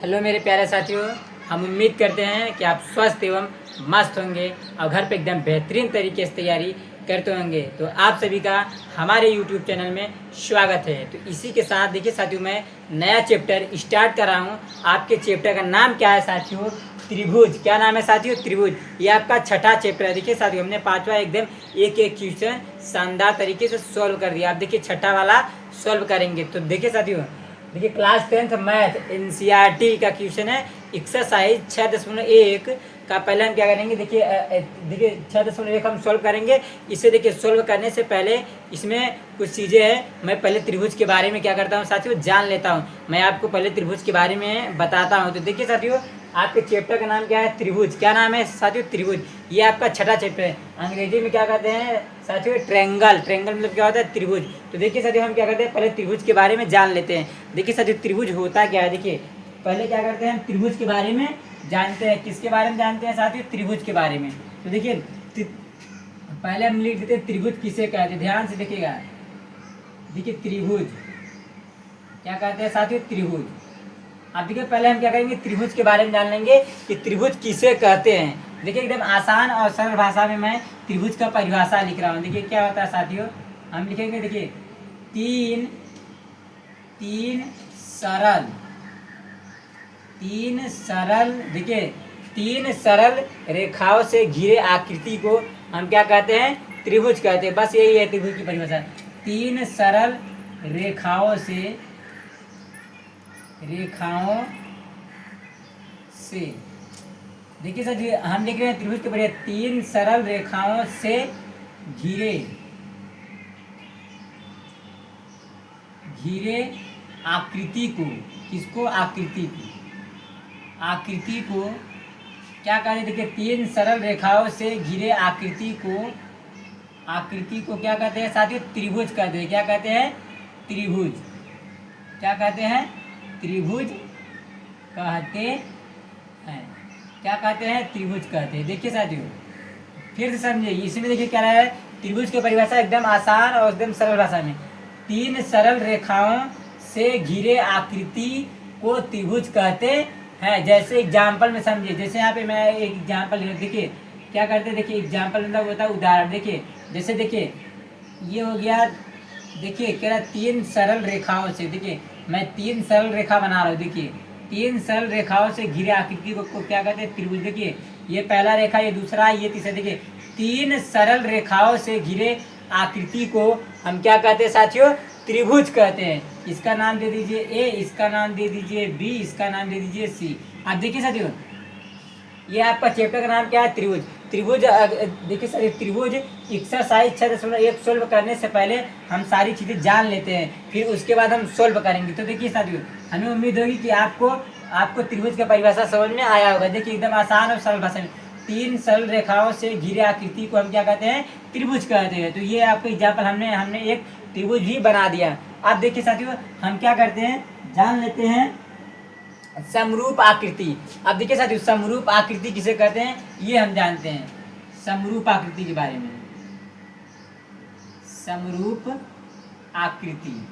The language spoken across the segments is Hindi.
हेलो मेरे प्यारे साथियों, हम उम्मीद करते हैं कि आप स्वस्थ एवं मस्त होंगे और घर पे एकदम बेहतरीन तरीके से तैयारी करते होंगे। तो आप सभी का हमारे YouTube चैनल में स्वागत है। तो इसी के साथ देखिए साथियों, मैं नया चैप्टर स्टार्ट कर रहा हूँ। आपके चैप्टर का नाम क्या है साथियों? त्रिभुज। क्या नाम है साथियों? त्रिभुज। ये आपका छठा चैप्टर है। देखिए साथियों, हमने पांचवा एकदम एक एक क्वेश्चन शानदार तरीके से सॉल्व कर दिया। आप देखिए छठा वाला सॉल्व करेंगे। तो देखिए साथियों, देखिए क्लास 10th मैथ एनसीईआरटी का क्वेश्चन है एक्सरसाइज 6.1 का। पहले हम क्या करेंगे, देखिए 6.1 हम सॉल्व करेंगे। इसे देखिए सॉल्व करने से पहले इसमें कुछ चीज़ें हैं। मैं पहले त्रिभुज के बारे में क्या करता हूँ साथियों, जान लेता हूँ। मैं आपको पहले त्रिभुज के बारे में बताता हूँ। तो देखिए साथियों, आपके चैप्टर का नाम क्या है? त्रिभुज। क्या नाम है साथियों? त्रिभुज। ये आपका छठा चैप्टर है। अंग्रेजी में क्या कहते हैं साथियों? ट्रायंगल। ट्रायंगल मतलब क्या होता है? त्रिभुज। तो देखिए साथियों, हम क्या करते हैं, पहले त्रिभुज के बारे में जान लेते हैं। देखिए साथियों, त्रिभुज होता क्या है। देखिए पहले क्या करते हैं, हम त्रिभुज के बारे में जानते हैं। किसके बारे में जानते हैं साथियों? त्रिभुज के बारे में। तो देखिए पहले हम लिख देते हैं त्रिभुज किसे कहते हैं। ध्यान से देखिएगा। देखिए त्रिभुज क्या कहते हैं साथियों? त्रिभुज। अब देखिए पहले हम क्या करेंगे, त्रिभुज के बारे में जान लेंगे कि त्रिभुज किसे कहते हैं। देखिए एकदम आसान और सरल भाषा में मैं त्रिभुज का परिभाषा लिख रहा हूँ। देखिए क्या होता है साथियों, हम लिखेंगे। देखिए तीन तीन सरल तीन सरल देखिए तीन सरल रेखाओं से घिरे आकृति को हम क्या कहते हैं? त्रिभुज कहते हैं। बस यही है त्रिभुज की परिभाषा। तीन सरल रेखाओं से देखिए सर जी, हम लिख रहे हैं त्रिभुज के बढ़िया तीन सरल रेखाओं से घिरे आकृति को, किसको? आकृति को क्या कहते हैं? देखिए तीन सरल रेखाओं से घिरे आकृति को क्या कहते हैं साथियों? त्रिभुज कहते हैं। क्या कहते हैं? त्रिभुज। क्या कहते हैं? त्रिभुज कहते हैं। क्या कहते हैं? त्रिभुज कहते हैं। देखिए साथियों, फिर से समझिए। इसमें देखिए क्या रहा है, त्रिभुज की परिभाषा एकदम आसान और एकदम सरल भाषा में। तीन सरल रेखाओं से घिरे आकृति को त्रिभुज कहते हैं। जैसे एग्जाम्पल में समझिए, जैसे यहाँ पे मैं एक एग्जाम्पल देखिए क्या करते हैं। देखिए एग्जाम्पल मतलब होता है उदाहरण। देखिए जैसे देखिए ये हो गया। देखिए कह रहा तीन सरल रेखाओं से, देखिए मैं तीन सरल रेखा बना रहा हूँ। देखिए तीन सरल रेखाओं से घिरे आकृति को क्या कहते हैं? त्रिभुज। देखिए ये पहला रेखा, ये दूसरा, ये तीसरा। देखिए तीन सरल रेखाओं से घिरे आकृति को हम क्या कहते हैं साथियों? त्रिभुज कहते हैं। इसका नाम दे दीजिए ए, इसका नाम दे दीजिए बी, इसका नाम दे दीजिए सी। अब देखिए साथियों, ये आपका चैप्टर का नाम क्या है? त्रिभुज। त्रिभुज देखिए सर, त्रिभुज एक्सरसाइज 6.1 सोल्व करने से पहले हम सारी चीज़ें जान लेते हैं, फिर उसके बाद हम सोल्व करेंगे। तो देखिए साथियों, हमें उम्मीद होगी कि आपको त्रिभुज का परिभाषा समझ में आया होगा। देखिए एकदम आसान और सरल भाषा में तीन सरल रेखाओं से घिरे आकृति को हम क्या कहते हैं? त्रिभुज कहते हैं। तो ये आपको एग्जाम्पल हमने एक त्रिभुज भी बना दिया। अब देखिए साथियों, हम क्या करते हैं, जान लेते हैं समरूप आकृति। अब देखिए साथियों, समरूप आकृति किसे कहते हैं ये हम जानते हैं। समरूप आकृति के बारे में, समरूप आकृति।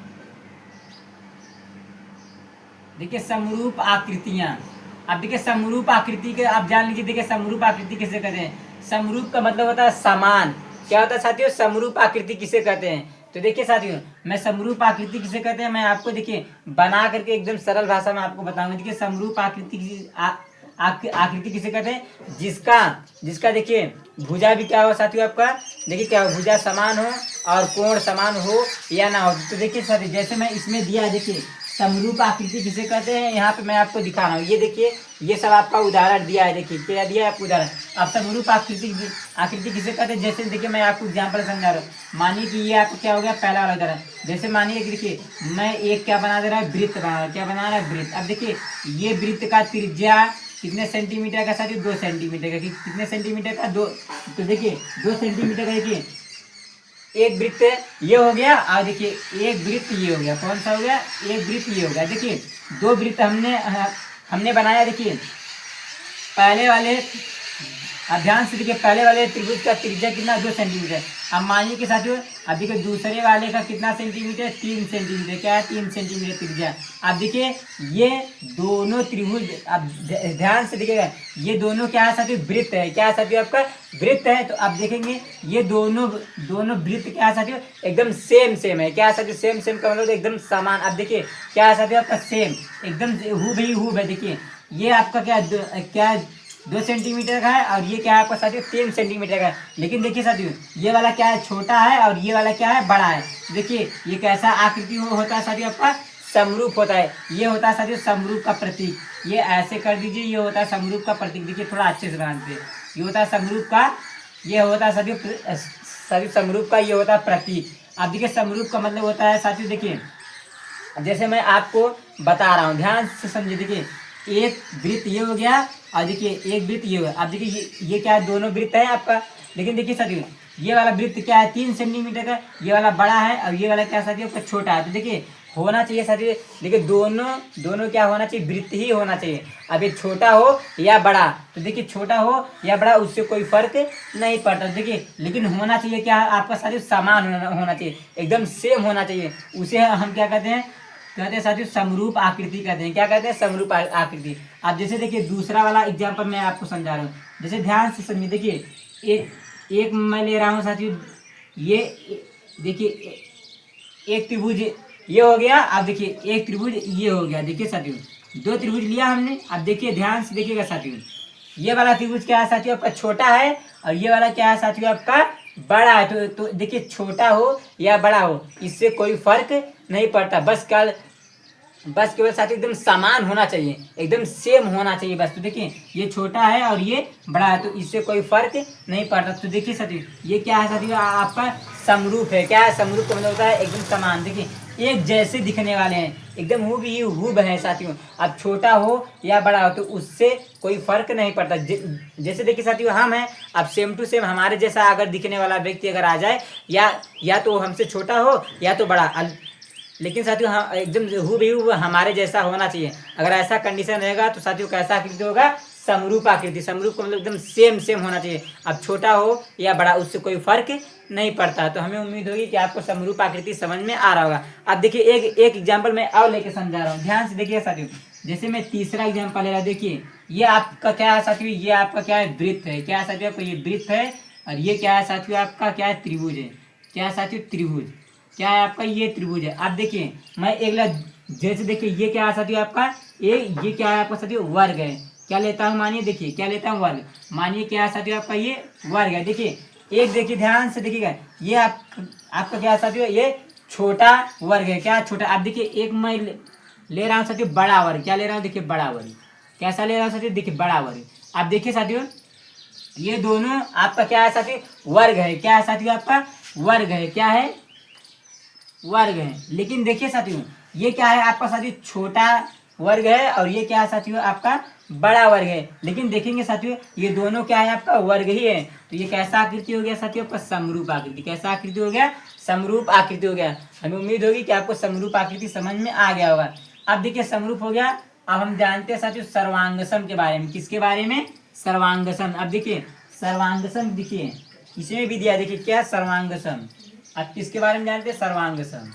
देखिए समरूप आकृतियां। अब देखिए समरूप आकृति के आप जान लीजिए। देखिए समरूप आकृति किसे कहते हैं? समरूप का मतलब होता है समान। क्या होता है साथियों? समरूप आकृति किसे कहते हैं? तो देखिए साथियों, मैं समरूप आकृति किसे कहते हैं मैं आपको देखिए बना करके एकदम सरल भाषा में आपको बताऊंगा। देखिए समरूप आकृति आकृति किसे कहते हैं? जिसका देखिए भुजा भी क्या हो साथियों आपका, देखिए क्या हो, भुजा समान हो और कोण समान हो या ना हो। तो देखिए साथियों, जैसे मैं इसमें दिया, देखिए समरूप आकृति किसे कहते हैं, यहाँ पे मैं आपको दिखा रहा हूँ। ये देखिए ये सब आपका उदाहरण दिया है। देखिए क्या दिया है आपको उदाहरण। अब समरूप आकृति किसे कहते हैं? जैसे देखिए मैं आपको एग्जाम्पल समझा रहा हूँ। मानिए कि ये आपको क्या हो गया, पहला वाला उदाहरण। जैसे मानिए कि देखिए मैं एक क्या बना दे रहा है, वृत्त बना रहा है। क्या बना रहा है? वृत्त। अब देखिए ये वृत्त का त्रिज्या कितने सेंटीमीटर का साथियों? 2 सेंटीमीटर का। कितने सेंटीमीटर का? 2। तो देखिए 2 सेंटीमीटर का। देखिए एक वृत्त ये हो गया और देखिए एक वृत्त ये हो गया। कौन सा हो गया? एक वृत्त ये हो गया। देखिए दो वृत्त हमने बनाया। देखिए पहले वाले अब ध्यान से देखिए, पहले वाले त्रिभुज का त्रिज्या कितना, 2 सेंटीमीटर। अब मानिए कि साथियों अब देखिए दूसरे वाले का कितना सेंटीमीटर, 3 सेंटीमीटर। क्या है, 3 सेंटीमीटर त्रिज्या। अब देखिए ये दोनों त्रिभुज, अब ध्यान से देखिएगा, ये दोनों क्या है साथियों, वृत्त है। क्या है साथियों, आपका वृत्त है। तो अब देखेंगे ये दोनों दोनों वृत्त क्या है साथियों, एकदम सेम सेम है। क्या है साथियों, सेम सेम का मतलब एकदम समान। अब देखिए क्या है साथियों, आपका सेम एकदम हूबहू है। देखिए ये आपका क्या 2 सेंटीमीटर का है, और ये क्या है आपका साथियों 3 सेंटीमीटर का है। लेकिन देखिए साथियों ये वाला क्या है, छोटा है, और ये वाला क्या है, बड़ा है। देखिए ये कैसा आकृति होता है साथियों, आपका समरूप होता है। ये होता है साथियों समरूप का प्रतीक। ये ऐसे कर दीजिए, ये होता है समरूप का प्रतीक। देखिए थोड़ा अच्छे से बनाते हैं। ये होता है समरूप का, ये होता है साथियों समरूप का, ये होता है प्रतीक। अब देखिए समरूप का मतलब होता है साथियों, देखिए जैसे मैं आपको बता रहा हूँ, ध्यान से समझिए। देखिए एक वृत्त ये हो गया, और देखिए एक वृत्त ये हुआ। अब देखिए ये क्या है, दोनों वृत्त है आपका। लेकिन देखिए साथियों ये वाला वृत्त क्या है, 3 सेंटीमीटर का, ये वाला बड़ा है, और ये वाला क्या साथियों आपका छोटा है। तो देखिए होना चाहिए साथियों, देखिए दोनों दोनों क्या होना चाहिए, वृत्त ही होना चाहिए। अब ये छोटा हो या बड़ा, तो देखिए छोटा हो या बड़ा उससे कोई फर्क नहीं पड़ता। देखिए लेकिन होना चाहिए क्या, आपका साथियों समान होना चाहिए, एकदम सेम होना चाहिए। उसे हम क्या कहते हैं साथियों, समरूप आकृति कहते हैं। क्या कहते हैं, समरूप आकृति। अब जैसे देखिए दूसरा वाला एग्जांपल मैं आपको समझा रहा हूँ, जैसे ध्यान से समझिए। देखिए एक मैं ले रहा हूँ साथियों, ये देखिए एक त्रिभुज ये हो गया। अब देखिए एक त्रिभुज ये हो गया। देखिए साथियों 2 त्रिभुज लिया हमने। अब देखिए ध्यान से देखिएगा साथियों, ये वाला त्रिभुज क्या है साथियों, आपका छोटा है, और ये वाला क्या है साथियों, आपका बड़ा है। तो देखिए छोटा हो या बड़ा हो इससे कोई फर्क नहीं पड़ता। बस केवल साथियों एकदम समान होना चाहिए, एकदम सेम होना चाहिए बस। तो देखिए ये छोटा है और ये बड़ा है, तो इससे कोई फर्क नहीं पड़ता। तो देखिए साथियों ये क्या है साथियों, आपका समरूप है। क्या है, समरूप का मतलब होता है एकदम समान। देखिए एक जैसे दिखने वाले हैं, एकदम हूबहू है साथियों। अब छोटा हो या बड़ा हो तो उससे कोई फर्क नहीं पड़ता। जैसे देखिए साथियों हम हैं, अब सेम टू सेम हमारे जैसा अगर दिखने वाला व्यक्ति अगर आ जाए, या तो हमसे छोटा हो या तो बड़ा, लेकिन साथियों हाँ एकदम हूबहू हमारे जैसा होना चाहिए। अगर ऐसा कंडीशन रहेगा तो साथियों कैसा आकृति होगा, समरूप आकृति। समरूप का मतलब एकदम सेम सेम होना चाहिए। अब छोटा हो या बड़ा उससे कोई फर्क नहीं पड़ता। तो हमें उम्मीद होगी कि आपको समरूप आकृति समझ में आ रहा होगा। अब देखिए एक एग्जाम्पल मैं और लेके समझा रहा हूँ, ध्यान से देखिए साथियों। जैसे मैं तीसरा एग्जाम्पल ले रहा हूँ। देखिए ये आपका क्या है साथियों, ये आपका क्या है, वृत्त है। क्या है साथियों, आपका ये वृत्त है, और ये क्या है साथियों, आपका क्या है, त्रिभुज है। क्या है साथियों, त्रिभुज। क्या है आपका, ये त्रिभुज है। अब देखिए मैं एक जैसे देखिए ये क्या है साथियों, आपका ये क्या है आपका साथियों, वर्ग है। क्या लेता हूँ, मानिए देखिए क्या लेता हूँ, वर्ग। मानिए क्या है साथियों, आपका ये वर्ग है। देखिए एक देखिए ध्यान से देखिएगा, ये आपका क्या है साथियों, ये छोटा वर्ग है। क्या छोटा। अब देखिए एक मैं ले रहा हूँ साथियों बड़ा वर्ग। क्या ले रहा हूँ, देखिए बड़ा वर्ग। कैसा ले रहा हूँ साथियों, देखिए बड़ा वर्ग। अब देखिए साथियों ये दोनों आपका क्या है साथियों, वर्ग है। क्या है साथियों, आपका वर्ग है। क्या है, वर्ग है। लेकिन देखिए साथियों ये क्या है आपका साथियों, छोटा वर्ग है, और ये क्या है साथियों, आपका बड़ा वर्ग है। लेकिन देखेंगे साथियों ये दोनों क्या है, आपका वर्ग ही है। तो ये कैसा आकृति हो गया साथियों, आपका समरूप आकृति। कैसा आकृति हो गया, समरूप आकृति हो गया। हमें उम्मीद होगी कि आपको समरूप आकृति समझ में आ गया होगा। अब देखिए समरूप हो गया। अब हम जानते हैं साथियों सर्वांगसम के बारे में। किसके बारे में, सर्वांगसम। अब देखिए सर्वांगसम, देखिए इसमें भी दिया। देखिए क्या सर्वांगसम, अब किसके बारे में जानते हैं, सर्वांगसम।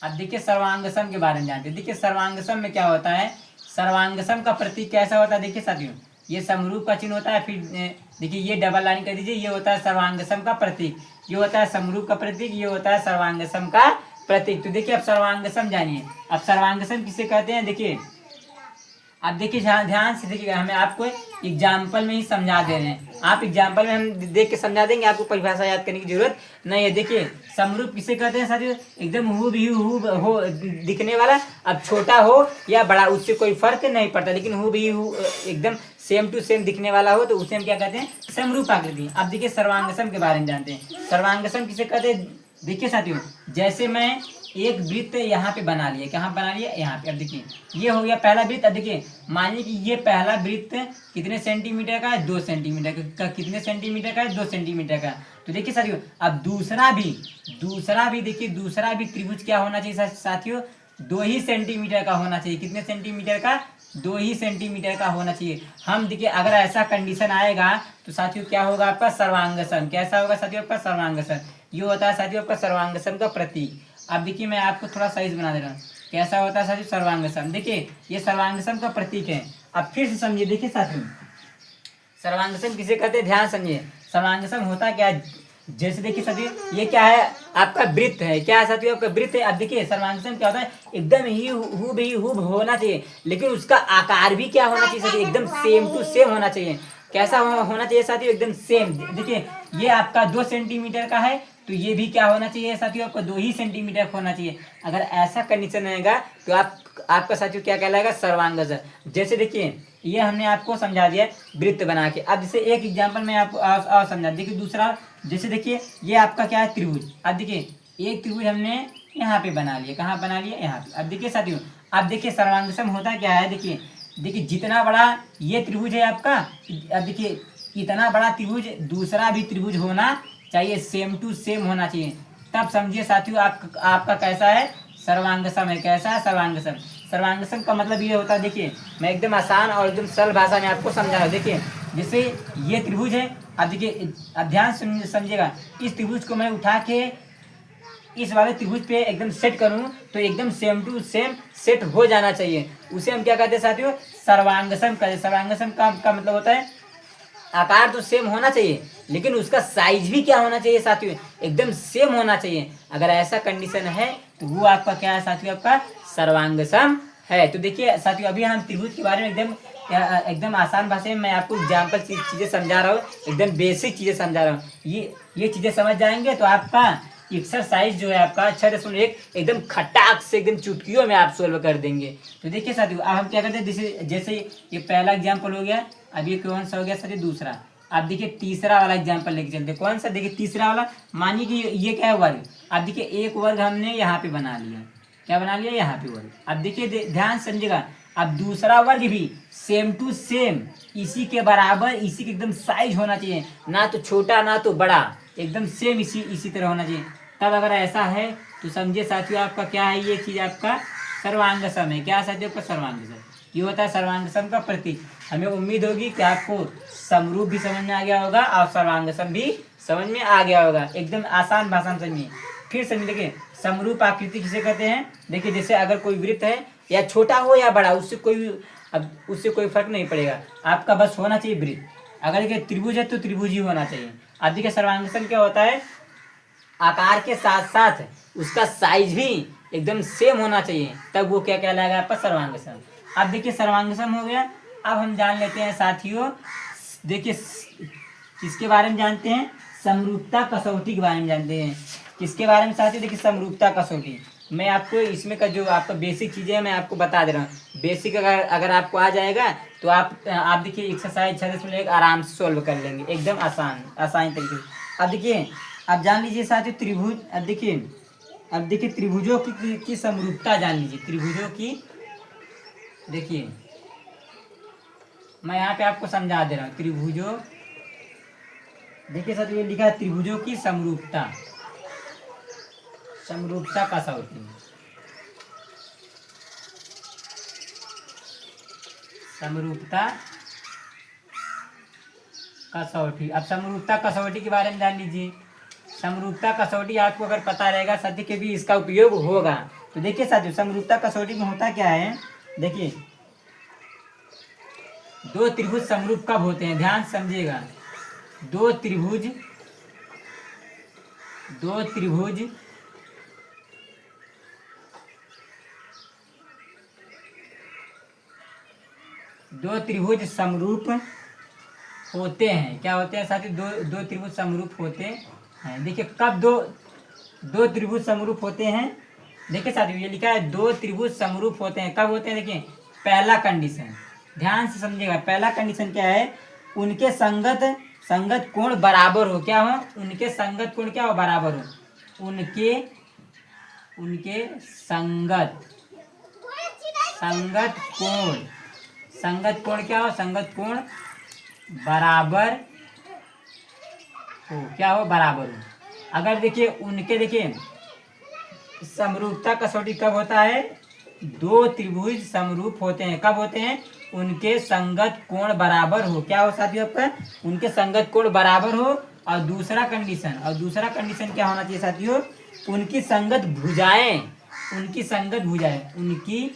अब देखिए सर्वांगसम के बारे में जानते हैं। देखिए सर्वांगसम में क्या होता है, सर्वांगसम का प्रतीक कैसा होता है। देखिए साथियों ये समरूप का चिन्ह होता है। फिर देखिए ये डबल लाइन कर दीजिए, ये होता है सर्वांगसम का प्रतीक। ये होता है समरूप का प्रतीक, ये होता है सर्वांगसम का प्रतीक। तो देखिए अब सर्वांगसम जानिए। अब सर्वांगसम किसे कहते हैं, देखिए अब देखिए ध्यान से देखिएगा, हमें आपको एग्जाम्पल में ही समझा दे रहे हैं। आप एग्जाम्पल में हम देख के समझा देंगे, आपको परिभाषा याद करने की जरूरत नहीं है। देखिए समरूप किसे कहते हैं साथियों, एकदम हूबहू हो दिखने वाला। अब छोटा हो या बड़ा उससे कोई फर्क नहीं पड़ता, लेकिन हूबहू एकदम सेम टू सेम दिखने वाला हो तो उसे हम क्या कहते हैं, समरूप आकृति। अब देखिए सर्वांगसम के बारे में जानते हैं। सर्वांगसम किसे कहते हैं, देखिए साथियों जैसे मैं एक वृत्त यहाँ पे बना लिया। कहाँ बना लिया, यहाँ पे। अब देखिए ये हो गया पहला वृत्त। अब देखिए मानिए कि ये पहला वृत्त कितने सेंटीमीटर का है, 2 सेंटीमीटर का। कितने सेंटीमीटर का है, 2 सेंटीमीटर का। तो देखिए साथियों अब दूसरा भी देखिए दूसरा भी त्रिभुज क्या होना चाहिए साथियों, 2 ही सेंटीमीटर का होना चाहिए। कितने सेंटीमीटर का? 2 ही सेंटीमीटर का होना चाहिए। हम देखिए अगर ऐसा कंडीशन आएगा तो साथियों क्या होगा आपका? सर्वांगसम। कैसा होगा साथियों आपका? सर्वांगसम। ये होता है साथियों आपका सर्वांगसम का प्रतीक। अब देखिए मैं आपको थोड़ा साइज बना दे रहा हूँ। कैसा होता है साथियों? सर्वांगसम। देखिए ये सर्वांगसम का प्रतीक है। अब फिर से समझिए, देखिए साथियों सर्वांगसम किसे कहते हैं? ध्यान समझिए। सर्वांगसम होता क्या है? जैसे देखिए साथियों ये क्या है? आपका वृत्त है। क्या है साथियों? आपका वृत्त है। अब देखिए सर्वांगसम क्या होता है? एकदम ही हूबहू होना चाहिए, लेकिन उसका आकार भी क्या होना चाहिए साथियों? एकदम सेम टू सेम होना चाहिए। कैसा होना चाहिए साथियों? एकदम सेम। देखिए ये आपका 2 सेंटीमीटर का है, तो ये भी क्या होना चाहिए साथियों? आपको 2 ही सेंटीमीटर का होना चाहिए। अगर ऐसा कंडीशन रहेगा तो आपका साथियों क्या कहलाएगा? सर्वांगसम। जैसे देखिए ये हमने आपको समझा दिया वृत्त बना के। अब जैसे एक एग्जांपल मैं आपको और समझा। देखिए दूसरा, जैसे देखिए ये आपका क्या है? त्रिभुज। अब देखिए एक त्रिभुज हमने यहाँ पे बना लिया। कहाँ बना लिया? यहाँ पे। अब देखिए साथियों, अब देखिए सर्वांगसम होता क्या है? देखिए देखिए जितना बड़ा ये त्रिभुज है आपका, अब देखिए इतना बड़ा त्रिभुज दूसरा भी त्रिभुज होना चाहिए, सेम टू सेम होना चाहिए। तब समझिए साथियों आपका कैसा है? सर्वांगसम है। कैसा है? सर्वांगसम। सर्वांगसम का मतलब ये होता है, देखिए मैं एकदम आसान और एकदम सरल भाषा में आपको समझा रहा हूँ। देखिए जैसे ये त्रिभुज है। अब देखिए अब ध्यान समझिएगा। इस त्रिभुज को मैं उठा के इस वाले त्रिभुज पे एकदम सेट करूं तो एकदम सेम टू सेम सेट हो जाना चाहिए। उसे हम क्या कहते हैं साथियों? सर्वांगसम कहते हैं। सर्वांगसम का मतलब होता है आकार तो सेम होना चाहिए, लेकिन उसका साइज भी क्या होना चाहिए साथियों? एकदम सेम होना चाहिए। अगर ऐसा कंडीशन है तो वो आपका क्या है साथियों? आपका सर्वांगसम है। तो देखिए साथियों अभी हम त्रिभुज के बारे में एकदम आसान भाषा में मैं आपको एग्जाम्पल चीजें समझा रहा हूँ। एकदम बेसिक चीजें समझा रहा हूँ। ये चीजें समझ जाएंगे तो आपका एक्सरसाइज जो है आपका 6.1 एकदम खटाक से एकदम चुटकियों में आप सोल्व कर देंगे। तो देखिए साथियों अब हम क्या करते हैं? जैसे ये पहला एग्जाम्पल हो गया। अब ये कौन सा हो गया साथियों? दूसरा। अब देखिए तीसरा वाला एग्जाम्पल लेके चलते। कौन सा? देखिए तीसरा वाला। मानिए कि ये क्या है? वर्ग। अब देखिए एक वर्ग हमने यहाँ पे बना लिया। क्या बना लिया? यहाँ पे वर्ग। अब देखिए ध्यान समझिएगा। अब दूसरा वर्ग भी सेम टू सेम इसी के बराबर, इसी के एकदम साइज होना चाहिए, ना तो छोटा ना तो बड़ा, एकदम सेम इसी तरह होना चाहिए। तब अगर ऐसा है तो समझिए साथियों आपका क्या है? ये चीज आपका सर्वांगसम है। क्या साथियों? आपका सर्वांगसम। ये होता है सर्वांगसम का प्रतीक। हमें उम्मीद होगी कि आपको समरूप भी समझ में आ गया होगा और सर्वांगसम भी समझ में आ गया होगा। एकदम आसान भाषा में समझिए। फिर समझ देखिए समरूप आकृति किसे कहते हैं? देखिए जैसे अगर कोई वृत्त है, या छोटा हो या बड़ा, उससे कोई फर्क नहीं पड़ेगा। आपका बस होना चाहिए वृत्त। अगर देखिए त्रिभुज है तो त्रिभुज ही होना चाहिए। अब देखिए सर्वांगसम क्या होता है? आकार के साथ साथ उसका साइज भी एकदम सेम होना चाहिए, तब वो क्या कहलाएगा? आपका सर्वांगसम। अब देखिए सर्वांगसम हो गया। अब हम जान लेते हैं साथियों, देखिए किसके बारे में जानते हैं? समरूपता कसौटी के बारे में जानते हैं। किसके बारे में साथियों? देखिए समरूपता कसौटी। मैं आपको इसमें का जो आपका बेसिक चीजें हैं मैं आपको बता दे रहा हूँ। बेसिक अगर आपको आ जाएगा तो आप देखिए एक्सरसाइज 6.1 आराम से सोल्व कर लेंगे, एकदम आसान तरीके से। अब देखिए अब जान लीजिए साथियों त्रिभुज। अब देखिए त्रिभुजों की समरूपता जान लीजिए। त्रिभुजों की, देखिए मैं यहाँ पे आपको समझा दे रहा हूँ। त्रिभुजों, देखिए साथियों ये लिखा है त्रिभुजों की समरूपता। समरूपता कसौटी। समरूपता कसौटी। अब समरूपता कसौटी के बारे में जान लीजिए। समरूपता कसौटी आपको अगर पता रहेगा साथी के भी इसका उपयोग होगा। तो देखिए साथियों समरूपता कसौटी में होता क्या है? देखिए दो त्रिभुज समरूप कब होते हैं? ध्यान समझिएगा। दो त्रिभुज दो त्रिभुज दो त्रिभुज समरूप होते हैं। क्या होते हैं साथी? दो त्रिभुज समरूप होते हैं। देखिए कब दो दो त्रिभुज समरूप होते हैं? देखिए साथियों ये लिखा है दो त्रिभुज समरूप होते हैं। कब होते हैं? देखिए पहला कंडीशन, ध्यान से समझिएगा। पहला कंडीशन क्या है? उनके संगत कोण बराबर हो। क्या हो? उनके संगत कोण क्या हो? बराबर हो। उनके संगत कोण क्या हो? संगत कोण बराबर हो। क्या हो? बराबर हो। अगर देखिए उनके, देखिए समरूपता कसौटी कब होता है? दो त्रिभुज समरूप होते हैं, कब होते हैं? उनके संगत कोण बराबर हो। क्या हो साथियों आपका? उनके संगत कोण बराबर हो। और दूसरा कंडीशन क्या होना चाहिए साथियों? उनकी संगत भुजाएं, उनकी संगत भुजाएं, उनकी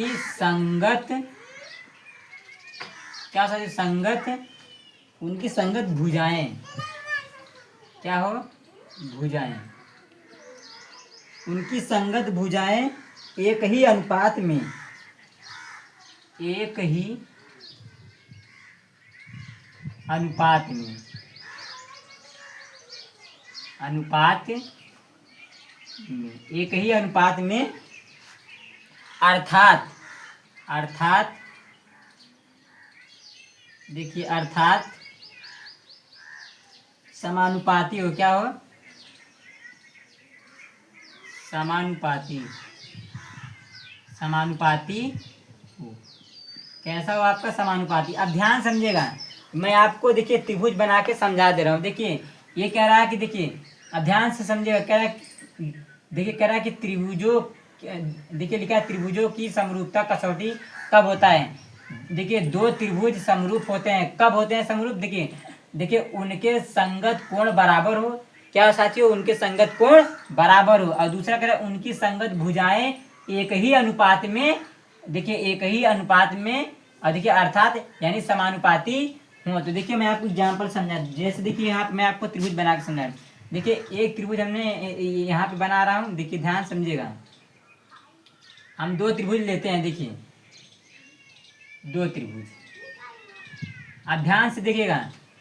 संगत क्या साथियों? उनकी संगत भुजाएं क्या हो? भुजाएं। उनकी संगत भुजाएं एक ही अनुपात में एक ही अनुपात में अर्थात देखिए, अर्थात समानुपाती हो। क्या हो? समानुपाती हो। कैसा हो आपका? समानुपाती। अब ध्यान समझिएगा, मैं आपको देखिए त्रिभुज बना के समझा दे रहा हूँ। देखिए ये कह रहा है कि देखिए, अब ध्यान से समझिएगा, कह रहा है, देखिए कह रहा है कि त्रिभुजों, देखिए लिखा है त्रिभुजों की समरूपता कसौटी कब होता है? देखिए दो त्रिभुज समरूप होते हैं, कब होते हैं समरूप? देखिए उनके संगत कोण बराबर हो। क्या साथियों? उनके संगत कोण बराबर हो। और दूसरा कह रहा है उनकी संगत भुजाएं एक ही अनुपात में, देखिए एक ही अनुपात में, और देखिए अर्थात यानी समानुपाती हो। तो देखिए मैं आपको एग्जाम्पल समझा, जैसे देखिए यहाँ पे मैं आपको त्रिभुज बना के समझा। देखिए एक त्रिभुज हमने यहाँ पे बना रहा हूँ, देखिए ध्यान समझिएगा। हम दो त्रिभुज लेते हैं, देखिए दो त्रिभुज, आप ध्यान से देखिएगा।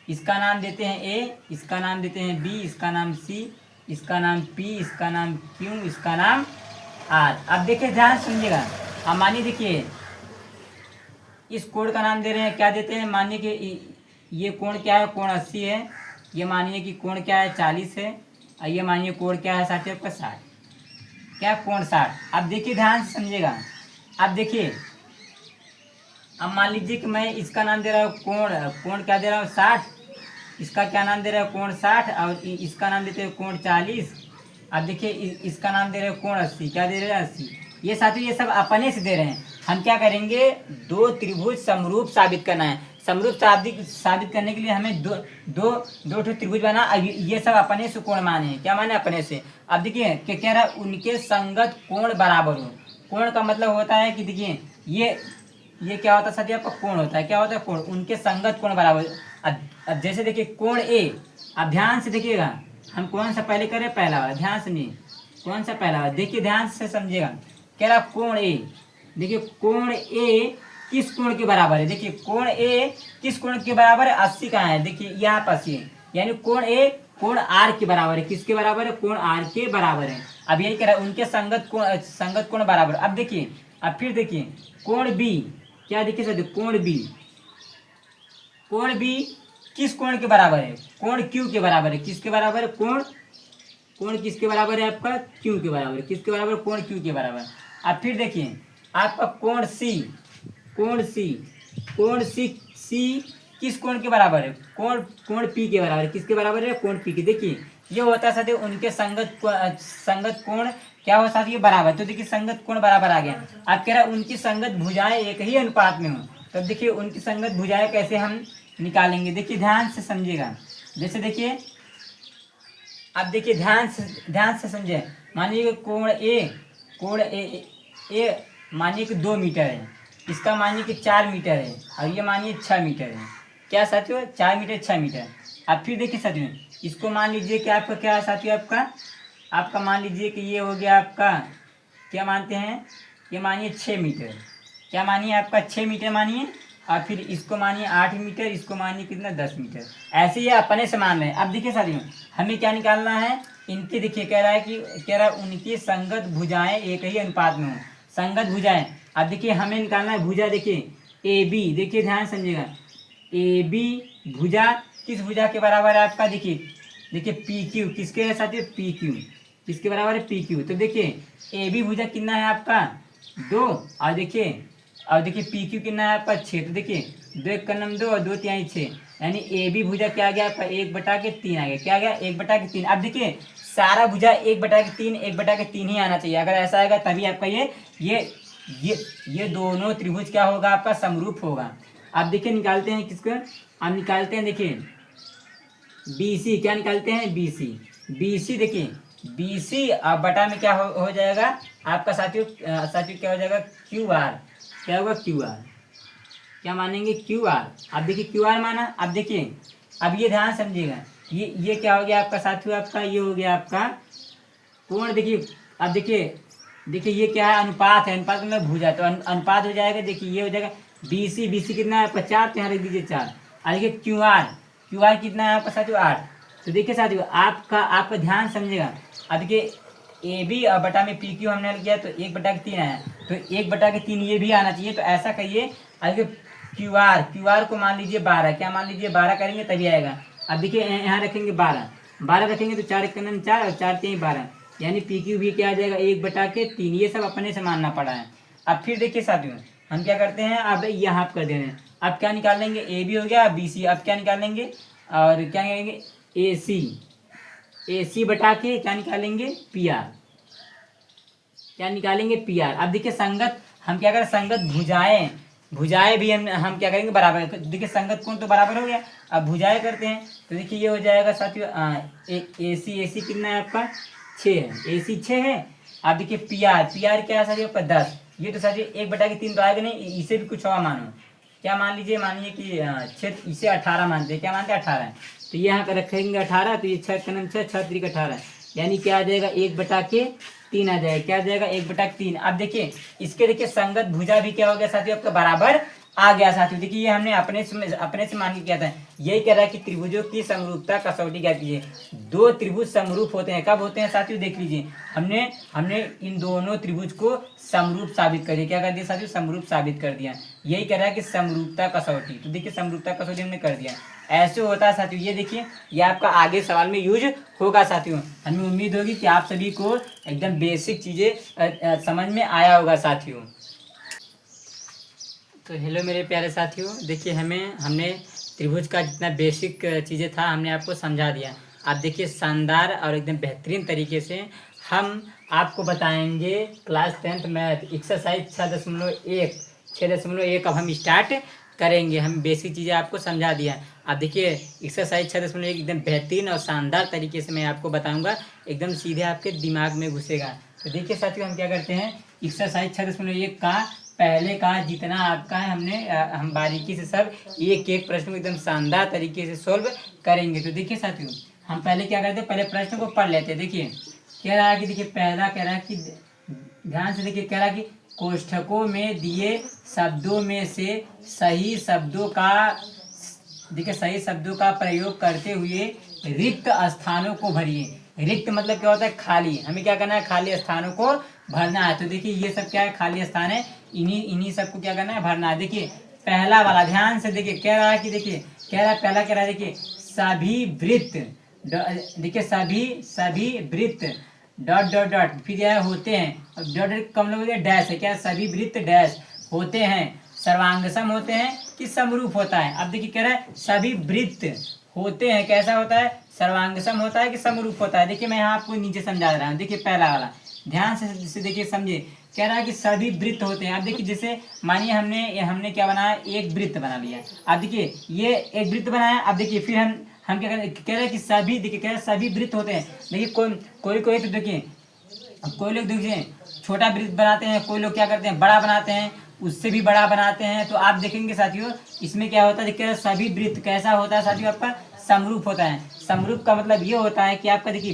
इसका नाम देते हैं ए, इसका नाम देते हैं बी, इसका नाम सी, इसका नाम पी, इसका नाम क्यू, इसका नाम आर। अब देखिए ध्यान सुनिएगा। अब मानिए देखिए इस कोण का नाम दे रहे हैं, क्या देते हैं? मानिए कि ये कोण क्या है? कोण 80 है। ये मानिए कि कोण क्या है? 40 है। और ये मानिए कोण क्या है साथियों आपका? 60। क्या? कोण 60। अब देखिए ध्यान से समझिएगा। अब देखिए, अब मान लीजिए कि मैं इसका नाम दे रहा हूँ कोण क्या दे रहा हूँ? 60। इसका क्या नाम दे रहा है? कोण 60। और इसका नाम देते हैं कोण 40। अब देखिए इसका नाम दे रहे हैं कोण 80। क्या दे रहे हैं? 80। ये साथियों ये सब अपने से दे रहे हैं। हम क्या करेंगे? दो त्रिभुज समरूप साबित करना है। समरूप साबित करने के लिए हमें दो त्रिभुज बना। अब ये सब अपने से कोण माने हैं। क्या माने? अपने से। अब देखिए क्या कह रहा है? उनके संगत कोण बराबर हो। कोण का मतलब होता है कि देखिए ये क्या होता है साथियों? आपका कोण होता है। क्या होता है? कोण। उनके संगत कोण बराबर। अब जैसे देखिए कोण ए, अब ध्यान से देखिएगा, हम कौन सा पहले करें? पहला वाला। ध्यान सुनिए, कौन सा पहला वाला? देखिए ध्यान से समझिएगा। कह रहा कोण ए, देखिए कोण ए किस कोण के बराबर है? देखिए कोण ए किस कोण के बराबर है? 80 का है। देखिए यहाँ पर 80 है, यानी कोण ए कोण आर के बराबर है। किसके बराबर है? कोण आर के बराबर है। अब यही कह रहा है उनके संगत कोण बराबर। अब देखिए, अब फिर देखिए कोण बी, क्या देखिए सर? कोण बी किस कोण के बराबर है? कोण क्यू के बराबर है। किसके बराबर है? कोण किसके बराबर है? आपका क्यू के बराबर है। किसके बराबर? कोण क्यू के बराबर। अब फिर देखिए आपका कोण सी किस कोण के बराबर है? कोण पी के बराबर है। किसके बराबर है? कोण पी के। देखिए ये होता है साथियों उनके संगत कोण क्या हो साथियों? बराबर। तो देखिए संगत कोण बराबर आ गया। अब कह रहा है उनकी संगत भुजाएं एक ही अनुपात में हो। तो देखिए उनकी संगत भुजाएं कैसे हम निकालेंगे? देखिए ध्यान से समझिएगा। जैसे देखिए, अब देखिए ध्यान से समझे। मानिए कोण ए मानिए कि 2 मीटर है, इसका मानिए कि 4 मीटर है, और ये मानिए 6 मीटर है। क्या साथियों? 4 मीटर 6 मीटर। अब फिर देखिए साथियों इसको मान लीजिए कि आपका क्या है साथियों? आपका मान लीजिए कि ये हो गया आपका, क्या मानते हैं? ये मानिए 6 मीटर। क्या मानिए? आपका 6 मीटर मानिए। और फिर इसको मानिए 8 मीटर, इसको मानिए कितना? 10 मीटर। ऐसे ही अपने से मान रहे हैं। अब देखिए साथियों हमें क्या निकालना है? इनकी देखिए कह रहा है उनकी संगत भुजाएं एक ही अनुपात में हो। संगत भुजाएं। अब देखिए हमें निकालना है भुजा। देखिए ए बी, देखिए ध्यान समझिएगा। ए बी भुजा किस भुजा के बराबर है? आपका देखिए पी क्यू किसके है साथियों? पी क्यू किसके बराबर है? P Q. तो देखिए ए बी भुजा कितना है आपका? 2। और देखिए पी क्यू कितना है आपका? 6। तो देखिए 2 एक का नम 2 और 2 तिहाई 6, यानी ए बी भुजा क्या आ गया आपका? 1/3 आ गया। क्या आ गया? 1/3। अब देखिए सारा भुजा 1/3 1/3 ही आना चाहिए। अगर ऐसा आएगा तभी आपका ये दोनों त्रिभुज क्या होगा, आपका समरूप होगा। अब देखिए निकालते हैं किसको, अब निकालते हैं, देखिए BC, क्या निकालते हैं, BC देखिए BC अब बटा में क्या हो जाएगा आपका साथियों, क्या हो जाएगा, QR, क्या होगा QR, क्या मानेंगे QR। अब देखिए QR माना, अब देखिए अब ये ध्यान समझिएगा, ये क्या हो गया आपका साथियों, आपका ये हो गया आपका कोण। देखिए अब देखिए ये क्या है, अनुपात है, अनुपात में भुजा, तो अनुपात हो जाएगा। देखिए ये हो जाएगा BC कितना है आपका 4, तो यहाँ रख दीजिए 4। और देखिए QR कितना है आपका साथियों 8। तो देखिए साथियों आपका ध्यान समझेगा। अब देखिए AB और बटा में PQ हमने हल किया तो 1/3 आया, तो 1/3 ये भी आना चाहिए। तो ऐसा कहिए, आगे QR को मान लीजिए 12, क्या मान लीजिए 12 करेंगे तभी आएगा। अब देखिए यहाँ रखेंगे 12 रखेंगे तो 4 1 4 और 4 3 12, यानी PQ भी क्या आ जाएगा 1/3। ये सब अपने से मानना पड़ा है। अब फिर देखिए साथियों हम क्या करते हैं, अब यहाँ कर दे रहे हैं। अब क्या निकालेंगे, AB हो गया, BC, अब क्या निकालेंगे, और क्या निकालेंगे AC बटा के क्या निकालेंगे PR, क्या निकालेंगे PR। अब देखिए संगत हम क्या करें, संगत भुजाएं भी हम क्या करेंगे बराबर। देखिए संगत कोण तो बराबर हो गया, अब भुजाएं करते हैं। तो देखिए ये हो जाएगा साथियों AC कितना है आपका 6 है, AC 6 है। अब देखिए PR क्या है साथियों आपका 10। ये तो साथियों 1/3 तो आएगा नहीं, इसे भी कुछ और मानो, क्या मान लीजिए, मानिए कि 6, इसे 18 मानते हैं, क्या मानते हैं 18 है। तो ये यहाँ पर रखेंगे 18, तो ये 6 कनम 6 6 3 18, यानी क्या आ जाएगा 1/3 आ जाएगा, क्या आ जाएगा 1/3। अब देखिए इसके देखिए संगत भुजा भी क्या हो गया साथियों आपका बराबर आ गया साथियों। देखिए ये हमने अपने से मान के किया था। यही कह रहा है कि त्रिभुजों की समरूपता कसौटी क्या कीजिए। दो त्रिभुज समरूप होते हैं, कब होते हैं साथियों, देख लीजिए हमने इन दोनों त्रिभुज को समरूप साबित कर दिया। क्या कर दिया साथियों, समरूप साबित कर दिया। यही कह रहा है कि समरूपता कसौटी, तो देखिए समरूपता कसौटी हमने कर दिया। ऐसे होता है साथियों, ये देखिए ये आपका आगे सवाल में यूज होगा साथियों। हमें उम्मीद होगी कि आप सभी को एकदम बेसिक चीजें समझ में आया होगा साथियों। तो हेलो मेरे प्यारे साथियों, देखिए हमने त्रिभुज का जितना बेसिक चीज़ें था हमने आपको समझा दिया। आप देखिए शानदार और एकदम बेहतरीन तरीके से हम आपको बताएंगे क्लास 10th मैथ एक्सरसाइज 6.1 अब हम स्टार्ट करेंगे। हम बेसिक चीज़ें आपको समझा दिया। आप देखिए एक्सरसाइज 6.1 एकदम बेहतरीन और शानदार तरीके से मैं आपको बताऊंगा, एकदम सीधे आपके दिमाग में घुसेगा। तो देखिए साथियों हम क्या करते हैं, एक्सरसाइज 6.1 का पहले का जितना आपका है हम बारीकी से सब एक एक प्रश्न को एकदम शानदार तरीके से सोल्व करेंगे। तो देखिए साथियों हम पहले क्या करते हैं, पहले प्रश्न को पढ़ लेते हैं। देखिए कह रहा है कि देखिए पहला कह रहा है कि ध्यान से देखिए, कह रहा है कि कोष्ठकों में दिए शब्दों में से सही शब्दों का प्रयोग करते हुए रिक्त स्थानों को भरिए। रिक्त मतलब क्या होता है, खाली। हमें क्या करना है, खाली स्थानों को भरना है। तो देखिए ये सब क्या है, खाली स्थान है, इन्हीं सबको क्या करना है, भरना है। देखिए पहला वाला ध्यान से देखिए, कह रहा है कि देखिए पहला कह रहा है देखिए सभी वृत्त, देखिए सभी वृत्त डॉट डॉट डॉट फिर यह होते हैं, डॉट कम लोग डैश है, क्या सभी वृत्त डैश होते हैं सर्वांगसम होते हैं कि समरूप होता है। अब देखिए कह रहा है सभी वृत्त होते हैं, कैसा होता है, सर्वांगसम होता है कि समरूप होता है। देखिए मैं यहाँ आपको नीचे समझा रहा हूँ। देखिए पहला वाला ध्यान से देखिए समझे, कह रहा है कि सभी वृत्त होते हैं। अब देखिए जैसे मानिए हमने क्या बनाया, एक वृत्त बना लिया। अब देखिए ये एक वृत्त बनाया। अब देखिए फिर हम क्या कह रहे हैं कि सभी, देखिए कह रहे हैं सभी वृत्त होते हैं। देखिए कोई तो देखिए कोई लोग देखिए छोटा वृत्त बनाते हैं, कोई लोग क्या करते हैं बड़ा बनाते हैं, उससे भी बड़ा बनाते हैं। तो आप देखेंगे साथियों इसमें क्या होता है, देखिए सभी वृत्त कैसा होता है साथियों, आपका समरूप होता है। समरूप का मतलब ये होता है कि आपका देखिए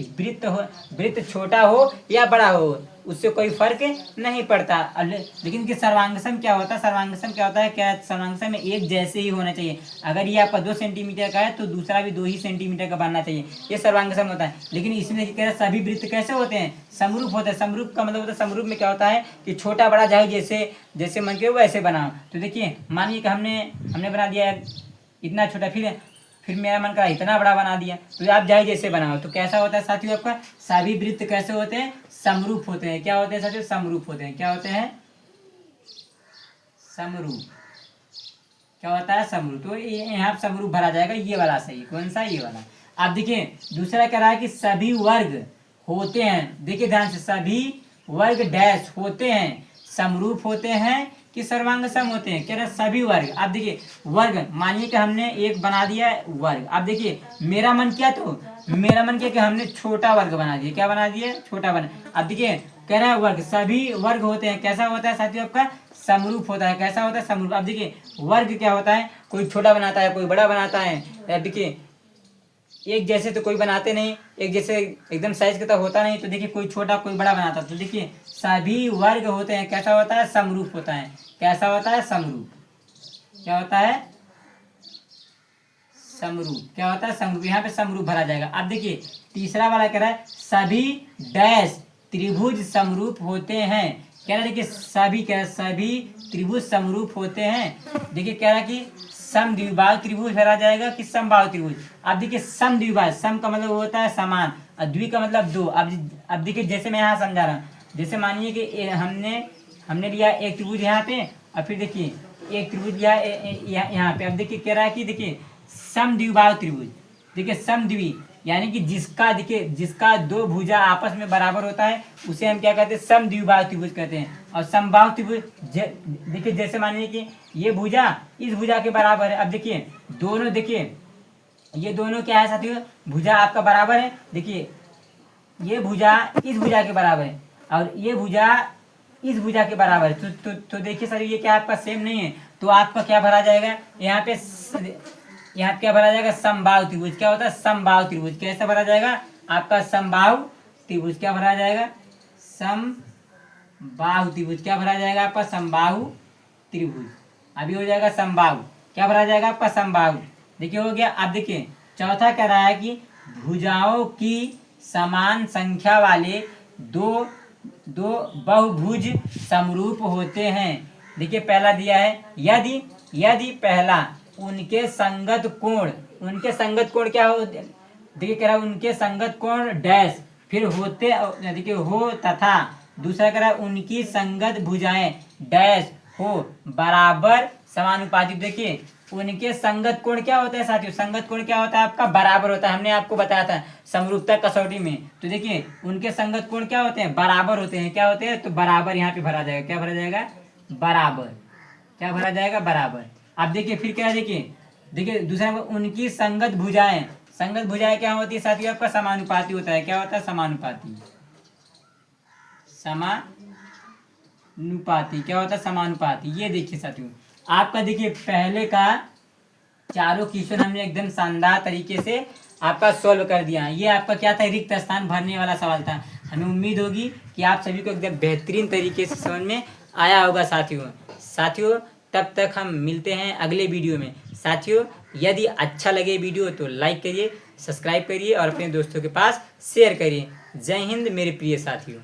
वृत्त छोटा हो या बड़ा हो उससे कोई फर्क नहीं पड़ता। लेकिन कि सर्वांगसम क्या होता है, सर्वांगसम क्या होता है, क्या सर्वांगसम में एक जैसे ही होना चाहिए। अगर ये आपका 2 सेंटीमीटर का है तो दूसरा भी 2 ही सेंटीमीटर का बनना चाहिए, ये सर्वांगसम होता है। लेकिन इसमें कह रहे हैं सभी वृत्त कैसे होते हैं, समरूप होते हैं। समरूप का मतलब होता है, समरूप में क्या होता है कि छोटा बड़ा चाहे जैसे मन के वैसे बनाओ। तो देखिए मानिए कि हमने बना दिया इतना छोटा, फिर मेरा मन करा इतना बड़ा बना दिया, तो आप जाए जैसे बनाओ। तो कैसा होता है साथियों, आपका सभी वृत्त कैसे होते हैं, समरूप होते हैं। क्या होते हैं साथियों, समरूप होते हैं। क्या होते हैं, समरूप। क्या होता है, समरूप। तो यहाँ समरूप भरा जाएगा, ये वाला सही, कौन सा, ये वाला। आप देखिए दूसरा कह रहा है कि सभी वर्ग होते हैं, देखिए ध्यान से, सभी वर्ग डैश होते हैं, समरूप होते हैं कि सर्वांग सम होते हैं। कह रहे सभी वर्ग। अब देखिए वर्ग, मानिए कि हमने एक बना दिया है वर्ग। अब देखिए मेरा मन क्या, तो मेरा मन क्या कि हमने छोटा वर्ग बना दिया। क्या बना दिया? छोटा बना। अब देखिए कह रहा है वर्ग, सभी वर्ग होते हैं, कैसा होता है साथियों आपका? समरूप होता है। कैसा होता है? समरूप। अब देखिए वर्ग क्या होता है, कोई छोटा बनाता है, कोई बड़ा बनाता है। अब देखिए एक जैसे तो कोई बनाते नहीं, एक जैसे एकदम साइज का तो होता नहीं। तो देखिए कोई छोटा कोई बड़ा बनाता। तो देखिए सभी वर्ग होते हैं, कैसा होता है? समरूप होता है। कैसा होता है? समरूप। क्या होता है? समरूप। क्या होता है? समरूप। यहाँ पे समरूप भरा जाएगा। अब देखिए तीसरा वाला कह रहा है सभी डैश त्रिभुज समरूप होते हैं। कह रहा है देखिए सभी, क्या सभी त्रिभुज समरूप होते हैं। देखिए कह रहा है कि सम द्विबाहु त्रिभुज भरा जाएगा कि समबाहु त्रिभुज। अब देखिए सम द्विबाहु, सम का मतलब होता है समान, और द्वि का मतलब दो। अब देखिए जैसे मैं यहाँ समझा रहा हूँ, जैसे मानिए कि हमने लिया एक त्रिभुज यहाँ पे, और फिर देखिए एक त्रिभुज लिया यहाँ पे। अब देखिए कह रहा है कि देखिए सम द्विबाहु त्रिभुज। देखिए सम द्वि यानी कि जिसका, देखिए जिसका दो भुजा आपस में बराबर होता है उसे हम क्या कहते हैं? सम द्विबाहु त्रिभुज कहते हैं। और समबाहु त्रिभुज देखिए जैसे मानिए कि ये भुजा इस भुजा के बराबर है। अब देखिए दोनों, देखिए ये दोनों क्या है साथियों? भुजा आपका बराबर है। देखिए ये भुजा इस भुजा के बराबर है और ये भुजा इस भुजा के बराबर है। तो देखिए सर ये क्या आपका सेम नहीं है। तो आपका क्या भरा जाएगा यहाँ पे? यहाँ क्या भरा जाएगा? समबाहु त्रिभुज। क्या होता है? समबाहु त्रिभुज। कैसे भरा जाएगा आपका? समबाहु त्रिभुज। क्या भरा जाएगा? समबाहु त्रिभुज। क्या भरा जाएगा आपका? समबाहु त्रिभुज। अभी हो जाएगा समबाहु। क्या भरा जाएगा आपका? समबाहु। देखिए हो गया। अब देखिए चौथा कह रहा है कि भुजाओं की समान संख्या वाले दो दो बहुभुज समरूप होते हैं। देखिए पहला दिया है यदि यदि पहला उनके संगत कोण क्या हो? देखिए कह रहा है उनके संगत कोण डैश, फिर होते, देखिए हो तथा दूसरा कह रहा है उनकी संगत भुजाएं डैश हो बराबर समानुपातिक। देखिए उनके संगत कोण क्या होता है साथियों? संगत कोण क्या होता है आपका? बराबर होता है। हमने आपको बताया था समरूपता कसौटी में। तो देखिए उनके संगत कोण क्या होते हैं? बराबर होते हैं। क्या होते हैं? तो बराबर यहाँ पे भरा जाएगा। क्या भरा जाएगा? बराबर। क्या भरा जाएगा? बराबर। अब देखिए फिर क्या है? देखिए दूसरा उनकी संगत भुजाएं। संगत भुजाएं क्या होती है साथियों? आपका समानुपाती होता है। क्या होता है? समानुपाती। समानुपाती। क्या होता है? समानुपाती। ये देखिए साथियों आपका, देखिए पहले का चारों क्वेश्चन हमने एकदम शानदार तरीके से आपका सॉल्व कर दिया। ये आपका क्या था? रिक्त स्थान भरने वाला सवाल था। हमें उम्मीद होगी कि आप सभी को एकदम बेहतरीन तरीके से समझ में आया होगा साथियों। तब तक हम मिलते हैं अगले वीडियो में। साथियों यदि अच्छा लगे वीडियो तो लाइक करिए, सब्सक्राइब करिए और अपने दोस्तों के पास शेयर करिए। जय हिंद मेरे प्रिय साथियों।